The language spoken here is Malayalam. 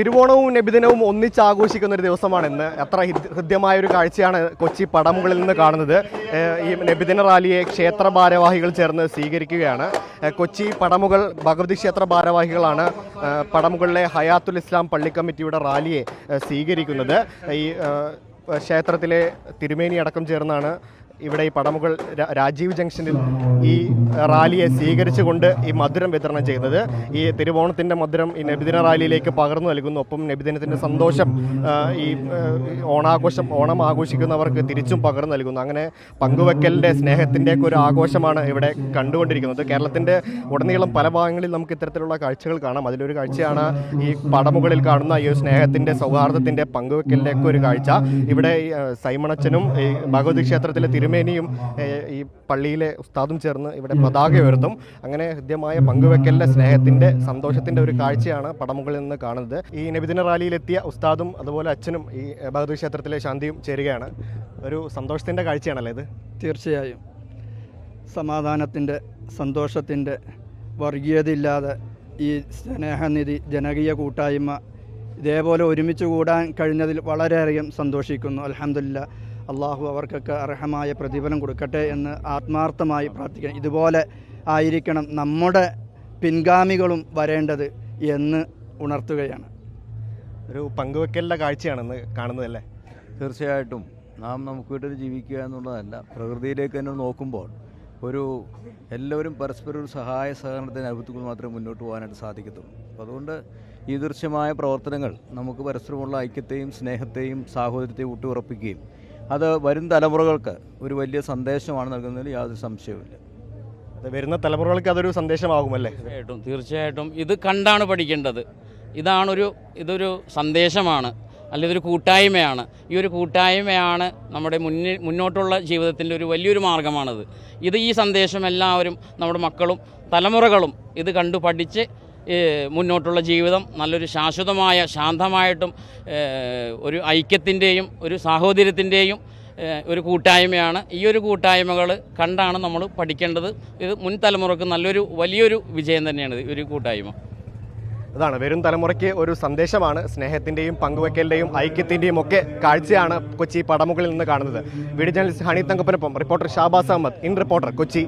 തിരുവോണവും നബിദിനവും ഒന്നിച്ച് ആഘോഷിക്കുന്ന ഒരു ദിവസമാണ് ഇന്ന്. എത്ര ഹൃദ്യമായ ഒരു കാഴ്ചയാണ് കൊച്ചി പടമുകളിൽ നിന്ന് കാണുന്നത്. ഈ നബിദിന റാലിയെ ക്ഷേത്ര ഭാരവാഹികൾ ചേർന്ന് സ്വീകരിക്കുകയാണ്. കൊച്ചി പടമുകൾ ഭഗവതി ക്ഷേത്ര ഭാരവാഹികളാണ് പടമുകളിലെ ഹയാത്തുൽ ഇസ്ലാം പള്ളി കമ്മിറ്റിയുടെ റാലിയെ സ്വീകരിക്കുന്നത്. ഈ ക്ഷേത്രത്തിലെ തിരുമേനി അടക്കം ചേർന്നാണ് ഇവിടെ ഈ പടമുകൾ രാജീവ് ജംഗ്ഷനിൽ ഈ റാലിയെ സ്വീകരിച്ചുകൊണ്ട് ഈ മധുരം വിതരണം ചെയ്യുന്നത്. ഈ തിരുവോണത്തിൻ്റെ മധുരം ഈ നബിദിന റാലിയിലേക്ക് പകർന്നു നൽകുന്നു. ഒപ്പം നബിദിനത്തിൻ്റെ സന്തോഷം ഈ ഓണം ആഘോഷിക്കുന്നവർക്ക് തിരിച്ചും പകർന്നു നൽകുന്നു. അങ്ങനെ പങ്കുവെക്കലിൻ്റെ സ്നേഹത്തിൻ്റെയൊക്കെ ഒരു ആഘോഷമാണ് ഇവിടെ കണ്ടുകൊണ്ടിരിക്കുന്നത്. കേരളത്തിൻ്റെ ഉടനീളം പല ഭാഗങ്ങളിൽ നമുക്ക് ഇത്തരത്തിലുള്ള കാഴ്ചകൾ കാണാം. അതിലൊരു കാഴ്ചയാണ് ഈ പടമുകളിൽ കാണുന്ന ഈ സ്നേഹത്തിൻ്റെ സൗഹാർദ്ദത്തിൻ്റെ പങ്കുവെക്കലിൻ്റെയൊക്കെ ഒരു കാഴ്ച. ഇവിടെ സൈമണച്ചനും ഈ ഭഗവതി ക്ഷേത്രത്തിലെ തിരുമേനിയും ഈ പള്ളിയിലെ ഉസ്താദും ചേർന്ന് ഇവിടെ പതാക ഉയർത്തും. അങ്ങനെ ഹൃദ്യമായ പങ്കുവെക്കലിൻ്റെ സ്നേഹത്തിൻ്റെ സന്തോഷത്തിൻ്റെ ഒരു കാഴ്ചയാണ് പടമുകളിൽ നിന്ന് കാണുന്നത്. ഈ നബിദിന റാലിയിലെത്തിയ ഉസ്താദും അതുപോലെ അച്ഛനും ഈ ഭഗവതി ക്ഷേത്രത്തിലെ ശാന്തിയും ചേരുകയാണ്. ഒരു സന്തോഷത്തിൻ്റെ കാഴ്ചയാണല്ലേ ഇത്? തീർച്ചയായും സമാധാനത്തിൻ്റെ, സന്തോഷത്തിൻ്റെ, വർഗീയതയില്ലാതെ ഈ സ്നേഹനിധി ജനകീയ കൂട്ടായ്മ ഇതേപോലെ ഒരുമിച്ച് കൂടാൻ കഴിഞ്ഞതിൽ വളരെയധികം സന്തോഷിക്കുന്നു. അൽഹംദുലില്ലാഹ്, അള്ളാഹു അവർക്കൊക്കെ അർഹമായ പ്രതിഫലം കൊടുക്കട്ടെ എന്ന് ആത്മാർത്ഥമായി പ്രാർത്ഥിക്കണം. ഇതുപോലെ ആയിരിക്കണം നമ്മുടെ പിൻഗാമികളും വരേണ്ടത് എന്ന് ഉണർത്തുകയാണ്. ഒരു പങ്കുവെക്കലിൻ്റെ കാഴ്ചയാണെന്ന് കാണുന്നതല്ലേ? തീർച്ചയായിട്ടും നമുക്ക് വീട്ടിൽ ജീവിക്കുക എന്നുള്ളതല്ല, പ്രകൃതിയിലേക്ക് തന്നെ നോക്കുമ്പോൾ എല്ലാവരും പരസ്പരം ഒരു സഹായ സഹകരണത്തിന് അഭിവൃദ്ധികൾ മാത്രമേ മുന്നോട്ട് പോകാനായിട്ട് സാധിക്കത്തുള്ളൂ. അപ്പോൾ അതുകൊണ്ട് ഈ ദൃശ്യമായ പ്രവർത്തനങ്ങൾ നമുക്ക് പരസ്പരമുള്ള ഐക്യത്തെയും സ്നേഹത്തെയും സാഹോദര്യത്തെയും ഊട്ടിയുറപ്പിക്കുകയും അത് വരും തലമുറകൾക്ക് ഒരു വലിയ സന്ദേശമാണ് നൽകുന്നതിൽ യാതൊരു സംശയവുമില്ല. അത് വരുന്ന തലമുറകൾക്ക് അതൊരു സന്ദേശമാകുമല്ലേ? തീർച്ചയായിട്ടും ഇത് കണ്ടാണ് പഠിക്കേണ്ടത്. ഇതൊരു സന്ദേശമാണ്, അല്ലെങ്കിൽ ഇതൊരു കൂട്ടായ്മയാണ്. ഈ ഒരു കൂട്ടായ്മയാണ് നമ്മുടെ മുന്നോട്ടുള്ള ജീവിതത്തിൻ്റെ ഒരു വലിയൊരു മാർഗ്ഗമാണത്. ഈ സന്ദേശം എല്ലാവരും, നമ്മുടെ മക്കളും തലമുറകളും ഇത് കണ്ടു പഠിച്ച് മുന്നോട്ടുള്ള ജീവിതം നല്ലൊരു ശാശ്വതമായ, ശാന്തമായിട്ടും ഒരു ഐക്യത്തിൻ്റെയും ഒരു സാഹോദര്യത്തിൻ്റെയും ഒരു കൂട്ടായ്മയാണ്. ഈ ഒരു കൂട്ടായ്മകൾ കണ്ടാണ് നമ്മൾ പഠിക്കേണ്ടത്. ഇത് മുൻ തലമുറക്ക് വലിയൊരു വിജയം തന്നെയാണ് ഈ ഒരു കൂട്ടായ്മ. അതാണ് വരും തലമുറയ്ക്ക് ഒരു സന്ദേശമാണ്. സ്നേഹത്തിൻ്റെയും പങ്കുവെക്കലിൻ്റെയും ഐക്യത്തിൻ്റെയും ഒക്കെ കാഴ്ചയാണ് കൊച്ചി പടമുകളിൽ നിന്ന് കാണുന്നത്. വീഡിയോ ജേർണലിസ്റ്റ് ഹണി തങ്കപ്പനൊപ്പം reporter Shabaz Ahmed, in Reporter, Kochi.